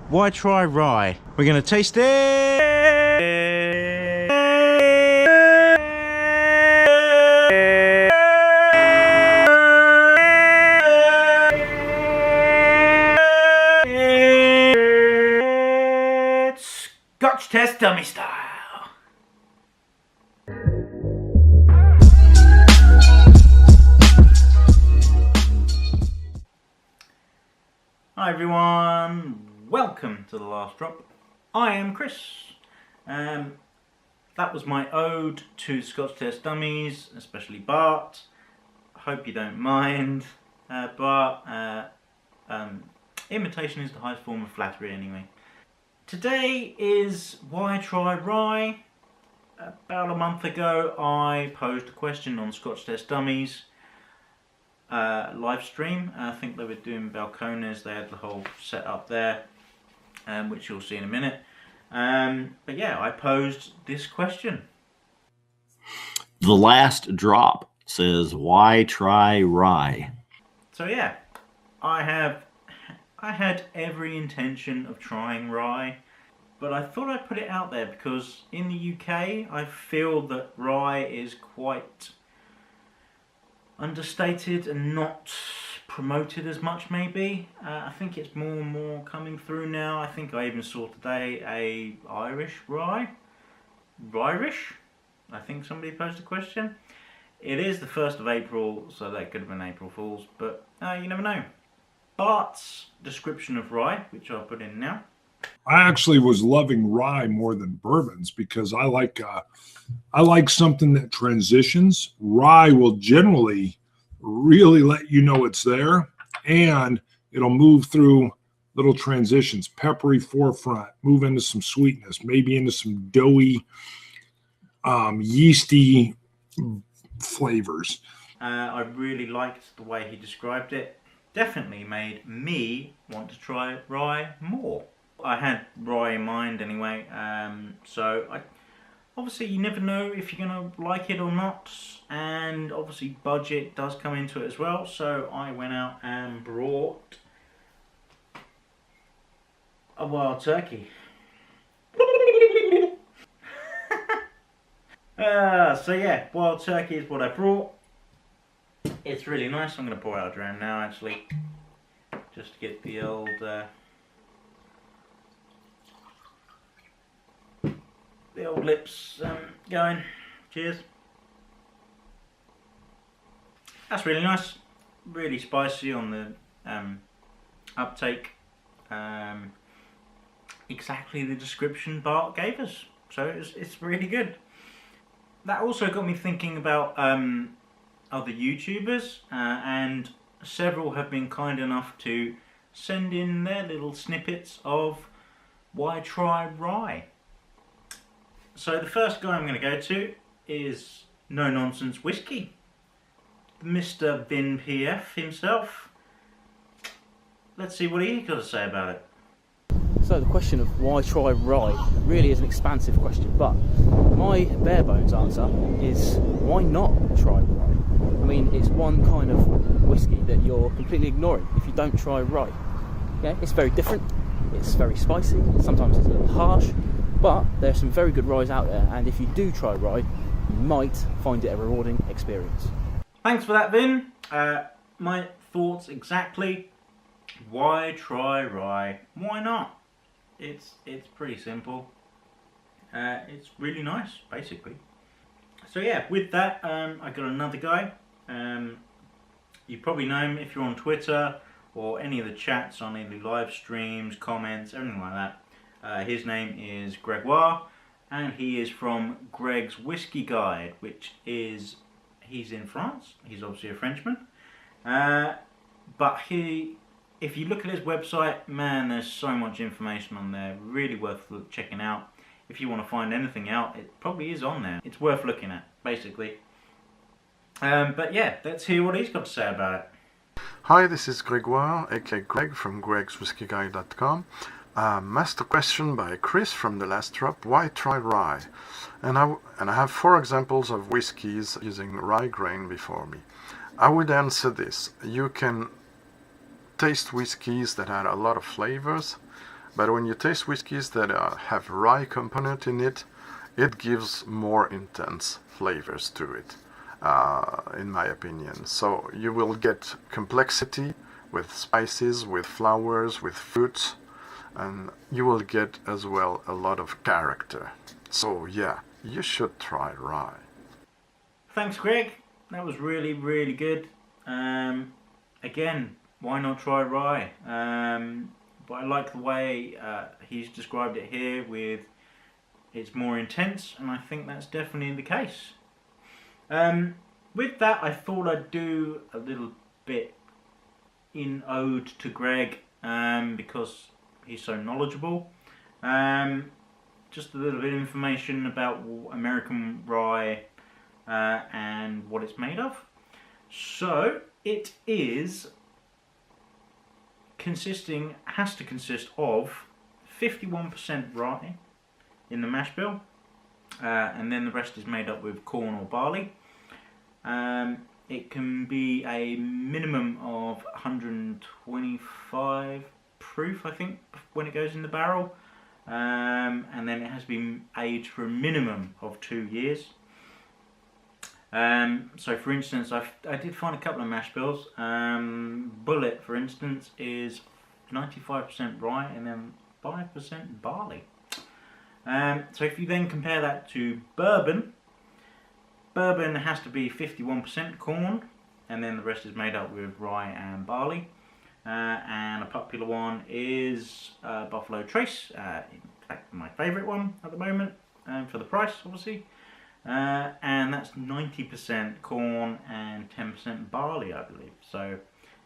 Why try rye? We're gonna taste it. It's Scotch Test dummy style. Hi everyone, welcome to The Last Drop. I am Chris. That was my ode to Scotch Test dummies, especially Bart. I hope you don't mind, Bart. Imitation is the highest form of flattery anyway. Today is Why Try Rye. About a month ago I posed a question on Scotch Test dummies. Live stream. I think they were doing balcones. They had the whole setup there, which you'll see in a minute. But yeah, I posed this question. The Last Drop says, "Why try rye?" So yeah, I had every intention of trying rye, but I thought I'd put it out there because in the UK I feel that rye is quite understated and not promoted as much maybe. I think it's more and more coming through now. I think I even saw today a Irish rye. Irish? I think somebody posed a question. It is the 1st of April, so that could have been April Fool's, but you never know. Bart's description of rye, which I'll put in now. I actually was loving rye more than bourbons because I like something that transitions. Rye will generally really let you know it's there, and it'll move through little transitions. Peppery forefront, move into some sweetness, maybe into some doughy, yeasty flavors. I really liked the way he described it. Definitely made me want to try rye more. I had rye in mind anyway, so obviously you never know if you're going to like it or not, and obviously budget does come into it as well, so I went out and brought a wild turkey. So yeah, wild turkey is what I brought. It's really nice. I'm going to pour out a dram now actually, just to get the old lips going. Cheers. That's really nice. Really spicy on the uptake. Exactly the description Bart gave us. So it's really good. That also got me thinking about other YouTubers, and several have been kind enough to send in their little snippets of why try rye. So the first guy I'm going to go to is Nonsense Whisky, Mr. Bin PF himself. Let's see what he's got to say about it. So the question of why try rye really is an expansive question, but my bare bones answer is why not try rye? I mean, it's one kind of whiskey that you're completely ignoring if you don't try rye. Okay, it's very different, it's very spicy, sometimes it's a little harsh, but there's some very good ryes out there, and if you do try rye, you might find it a rewarding experience. Thanks for that, Vin. My thoughts exactly. Why try rye? Why not? It's pretty simple. It's really nice, basically. So yeah, with that, I got another guy. You probably know him if you're on Twitter or any of the chats on any live streams, comments, everything like that. His name is Gregoire, and he is from Greg's Whiskey Guide, which is, he's in France. He's obviously a Frenchman. But if you look at his website, man, there's so much information on there. Really worth checking out. If you want to find anything out, it probably is on there. It's worth looking at, basically. But yeah, let's hear what he's got to say about it. Hi, this is Gregoire, aka Greg from gregswhiskyguide.com. Master question by Chris from The Last Drop. Why try rye? And I have 4 examples of whiskies using rye grain before me. I would answer this. You can taste whiskies that had a lot of flavors, But when you taste whiskies that have rye component in it, it gives more intense flavors to it, in my opinion. So you will get complexity with spices, with flowers, with fruits, and you will get as well a lot of character. So yeah, you should try rye. Thanks, Greg. That was really, really good. Again, why not try rye? But I like the way he's described it here with it's more intense, and I think that's definitely the case. With that, I thought I'd do a little bit in ode to Greg because he's so knowledgeable. Just a little bit of information about American rye and what it's made of. So it has to consist of 51% rye in the mash bill, and then the rest is made up with corn or barley. It can be a minimum of 125 proof, I think, when it goes in the barrel, and then it has been aged for a minimum of 2 years. So for instance, I did find a couple of mash bills. Bullet, for instance, is 95% rye and then 5% barley. So if you then compare that to bourbon has to be 51% corn, and then the rest is made up with rye and barley. And a popular one is Buffalo Trace, in fact my favourite one at the moment, for the price obviously. And that's 90% corn and 10% barley, I believe. So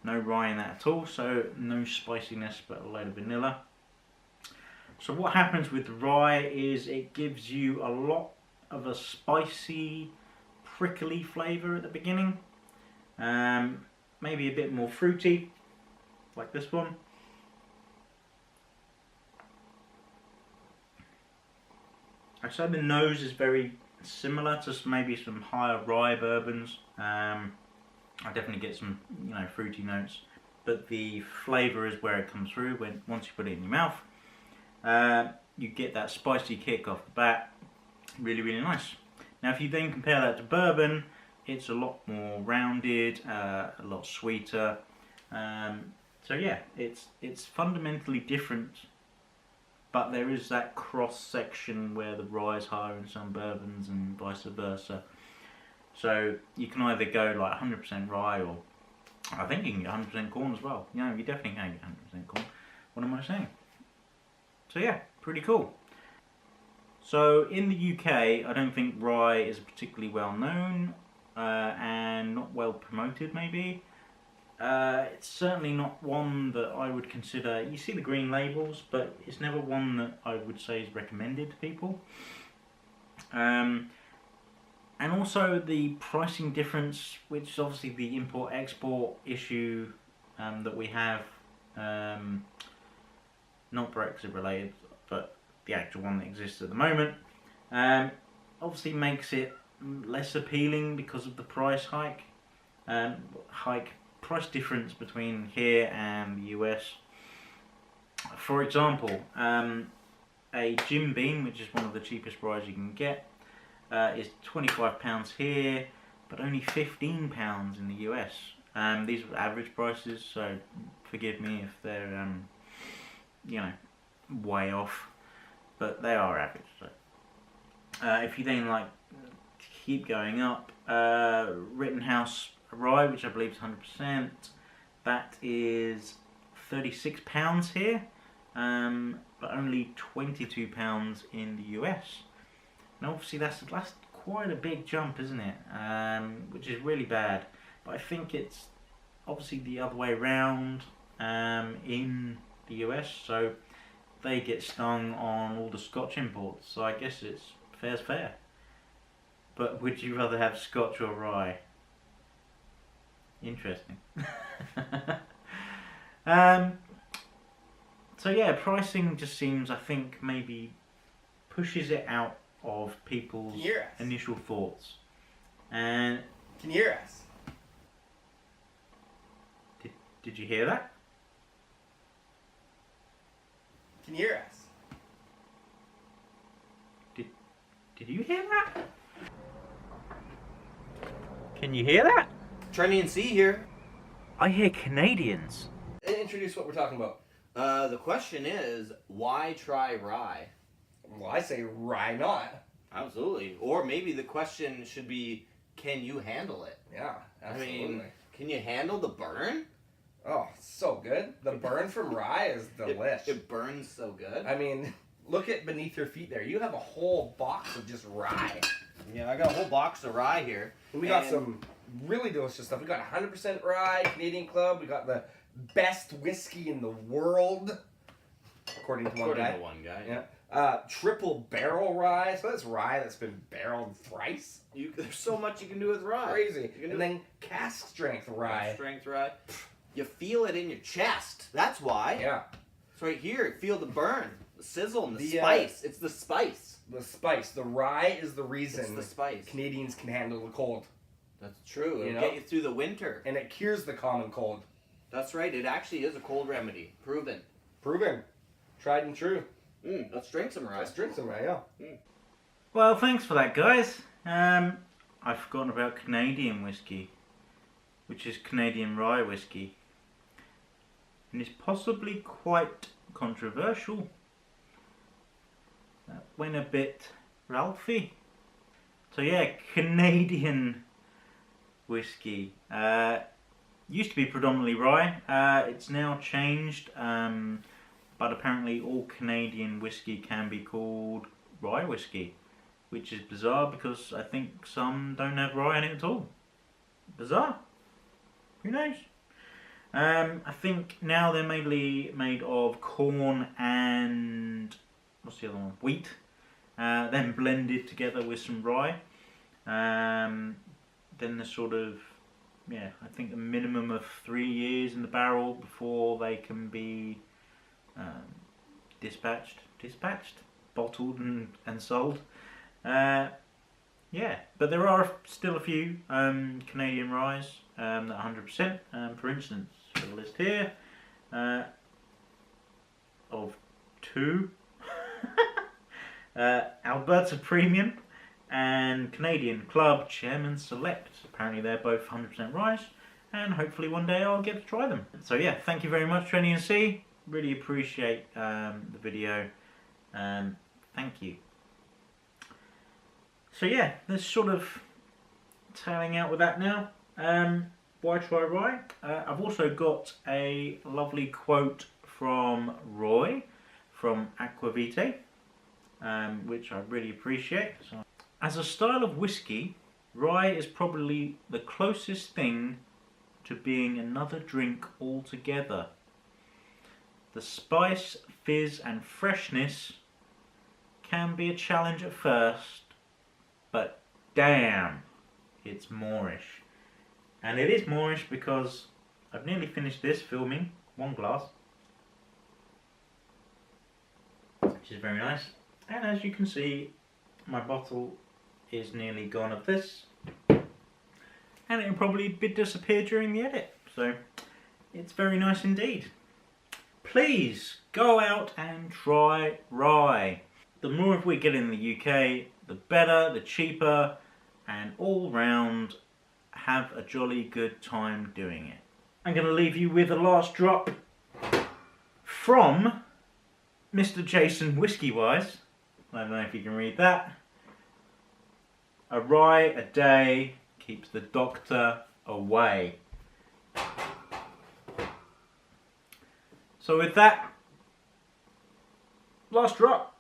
no rye in that at all, so no spiciness but a load of vanilla. So what happens with rye is it gives you a lot of a spicy, prickly flavour at the beginning. Maybe a bit more fruity, like this one. I'd say the nose is very similar to maybe some higher rye bourbons. I definitely get some, fruity notes, but the flavour is where it comes through once you put it in your mouth. You get that spicy kick off the bat. Really, really nice. Now, if you then compare that to bourbon, it's a lot more rounded, a lot sweeter. So yeah, it's fundamentally different. But there is that cross section where the rye is higher in some bourbons and vice versa. So you can either go like 100% rye, or I think you can get 100% corn as well. You definitely can get 100% corn. What am I saying? So yeah, pretty cool. So in the UK, I don't think rye is particularly well known and not well promoted maybe. It's certainly not one that I would consider. You see the green labels, but it's never one that I would say is recommended to people. And also the pricing difference, which is obviously the import-export issue that we have, not Brexit related, but the actual one that exists at the moment, obviously makes it less appealing because of the price price difference between here and the US. For example, a Jim Beam, which is one of the cheapest ryes you can get, is £25 here, but only £15 in the US. These are average prices, so forgive me if they're way off, but they are average. So if you then keep going up, Rittenhouse rye, which I believe is 100%, that is £36 here, but only £22 in the US. Now obviously that's quite a big jump, isn't it? Which is really bad, but I think it's obviously the other way around in the US, so they get stung on all the Scotch imports, so I guess it's fair's fair. But would you rather have Scotch or rye? Interesting. So yeah, pricing just seems, I think, maybe pushes it out of people's initial thoughts. And can you hear us? Did you hear that? Can you hear us? Did you hear that? Can you hear that? Trenny and C here. I hear Canadians. Introduce what we're talking about. The question is, why try rye? Well, I say rye not. Absolutely. Or maybe the question should be, can you handle it? Yeah, absolutely. I mean, can you handle the burn? Oh, so good. The burn from rye is delish. It burns so good. I mean, look at beneath your feet there. You have a whole box of just rye. Yeah, I got a whole box of rye here. And we got some really delicious stuff. We got 100% rye, Canadian Club. We got the best whiskey in the world, according to one guy. Yeah. Triple barrel rye. So that's rye that's been barreled thrice. There's so much you can do with rye. Crazy. And then cask strength rye. Cask strength rye. You feel it in your chest. That's why. Yeah. It's right here. Feel the burn, the sizzle, and the spice. It's the spice. The spice. The rye is the reason It's the spice. Canadians can handle the cold. That's true. It'll know? get you through the winter. And it cures the common cold. That's right. It actually is a cold remedy. Proven. Proven. Tried and true. Let's drink some rye. Let's drink some rye, yeah. Well, thanks for that, guys. I've forgotten about Canadian whiskey, which is Canadian rye whiskey, and it's possibly quite controversial. That went a bit Ralphie. So yeah, Canadian whiskey. Used to be predominantly rye. It's now changed, but apparently all Canadian whiskey can be called rye whiskey, which is bizarre because I think some don't have rye in it at all. Bizarre. Who knows? I think now they're mainly made of corn and what's the other one? Wheat. Then blended together with some rye. Then they're sort of, yeah, I think a minimum of 3 years in the barrel before they can be dispatched, bottled and sold. Yeah, but there are still a few Canadian ryes that are 100%. For instance, for the list here of two, Alberta Premium and Canadian Club Chairman Select. Apparently they're both 100% ryes, and hopefully one day I'll get to try them. So yeah, thank you very much, Trenny and C. Really appreciate the video. Thank you. So yeah, let's sort of tailing out with that now. Why try rye? I've also got a lovely quote from Roy from Aqvavitae, which I really appreciate. So, as a style of whiskey, rye is probably the closest thing to being another drink altogether. The spice, fizz and freshness can be a challenge at first, but damn, it's moreish. And it is moreish because I've nearly finished this filming, one glass, which is very nice. And as you can see, my bottle is nearly gone of this, and it'll probably disappear during the edit. So it's very nice indeed. Please go out and try rye. The more of we get in the UK, the better, the cheaper, and all round have a jolly good time doing it. I'm going to leave you with a last drop from Mr. Jasonwhiskywise. I don't know if you can read that. A rye a day keeps the doctor away. So with that, last drop.